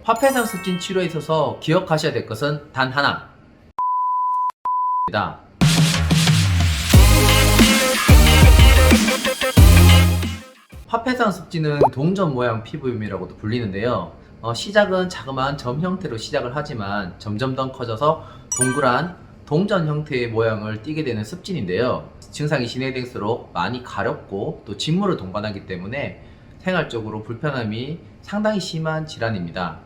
화폐상 습진 치료에 있어서 기억하셔야 될 것은 단 하나 입니다. 화폐상 습진은 동전 모양 피부염이라고도 불리는데요. 시작은 자그마한 점 형태로 시작을 하지만 점점 더 커져서 동그란 동전 형태의 모양을 띠게 되는 습진인데요. 증상이 진행될수록 많이 가렵고 또 진물을 동반하기 때문에 생활적으로 불편함이 상당히 심한 질환입니다.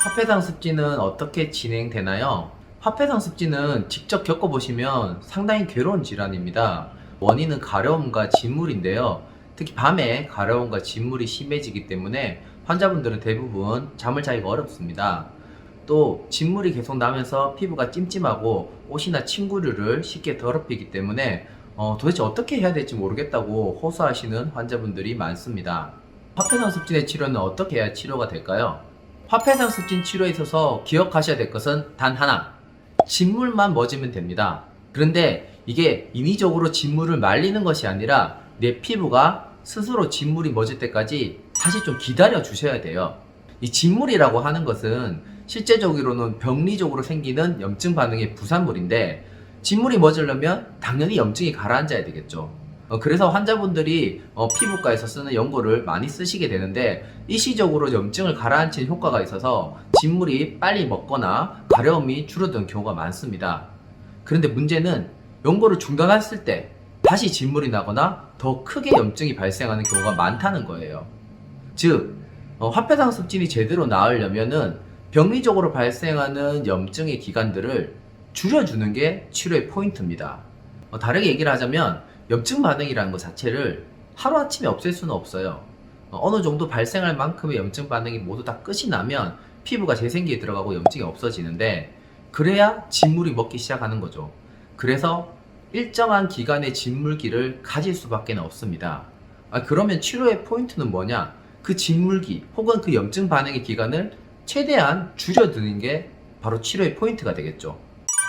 화폐상 습진은 어떻게 진행되나요? 화폐상 습진은 직접 겪어보시면 상당히 괴로운 질환입니다. 원인은 가려움과 진물인데요. 특히 밤에 가려움과 진물이 심해지기 때문에 환자분들은 대부분 잠을 자기가 어렵습니다. 또 진물이 계속 나면서 피부가 찜찜하고 옷이나 침구류를 쉽게 더럽히기 때문에 도대체 어떻게 해야 될지 모르겠다고 호소하시는 환자분들이 많습니다. 화폐상 습진의 치료는 어떻게 해야 치료가 될까요? 화폐상 습진 치료에 있어서 기억하셔야 될 것은 단 하나, 진물만 멎으면 됩니다. 그런데 이게 인위적으로 진물을 말리는 것이 아니라 내 피부가 스스로 진물이 멎을 때까지 사실 좀 기다려 주셔야 돼요. 이 진물이라고 하는 것은 실제적으로는 병리적으로 생기는 염증 반응의 부산물인데, 진물이 멎으려면 당연히 염증이 가라앉아야 되겠죠. 그래서 환자분들이 피부과에서 쓰는 연고를 많이 쓰시게 되는데, 일시적으로 염증을 가라앉히는 효과가 있어서 진물이 빨리 멎거나 가려움이 줄어드는 경우가 많습니다. 그런데 문제는 연고를 중단했을 때 다시 진물이 나거나 더 크게 염증이 발생하는 경우가 많다는 거예요. 즉, 화폐상 습진이 제대로 나으려면은 병리적으로 발생하는 염증의 기간들을 줄여주는 게 치료의 포인트입니다. 다르게 얘기를 하자면 염증 반응이라는 것 자체를 하루아침에 없앨 수는 없어요. 어느 정도 발생할 만큼의 염증 반응이 모두 다 끝이 나면 피부가 재생기에 들어가고 염증이 없어지는데, 그래야 진물이 먹기 시작하는 거죠. 그래서 일정한 기간의 진물기를 가질 수밖에 없습니다. 그러면 치료의 포인트는 뭐냐? 그 진물기 혹은 그 염증 반응의 기간을 최대한 줄여드는 게 바로 치료의 포인트가 되겠죠.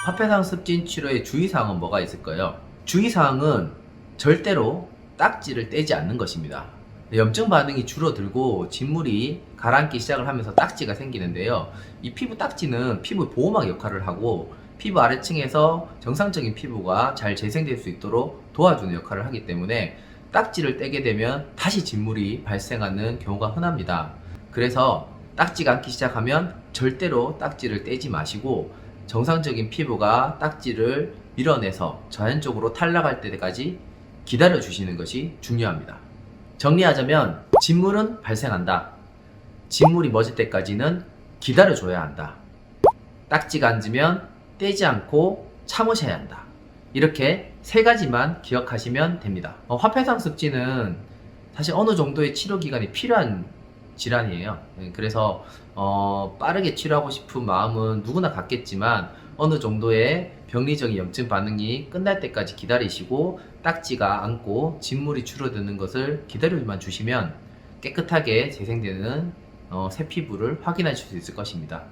화폐상 습진 치료의 주의사항은 뭐가 있을까요? 주의사항은 절대로 딱지를 떼지 않는 것입니다. 염증 반응이 줄어들고 진물이 가라앉기 시작을 하면서 딱지가 생기는데요. 이 피부 딱지는 피부 보호막 역할을 하고 피부 아래층에서 정상적인 피부가 잘 재생될 수 있도록 도와주는 역할을 하기 때문에 딱지를 떼게 되면 다시 진물이 발생하는 경우가 흔합니다. 그래서 딱지가 앉기 시작하면 절대로 딱지를 떼지 마시고 정상적인 피부가 딱지를 밀어내서 자연적으로 탈락할 때까지 기다려 주시는 것이 중요합니다. 정리하자면 진물은 발생한다. 진물이 멎을 때까지는 기다려 줘야 한다. 딱지가 앉으면 떼지 않고 참으셔야 한다. 이렇게 세 가지만 기억하시면 됩니다. 화폐상 습진은 사실 어느 정도의 치료 기간이 필요한 질환이에요. 그래서 빠르게 치료하고 싶은 마음은 누구나 갖겠지만 어느 정도의 병리적인 염증 반응이 끝날 때까지 기다리시고 딱지가 앉고 진물이 줄어드는 것을 기다려만 주시면 깨끗하게 재생되는 새 피부를 확인하실 수 있을 것입니다.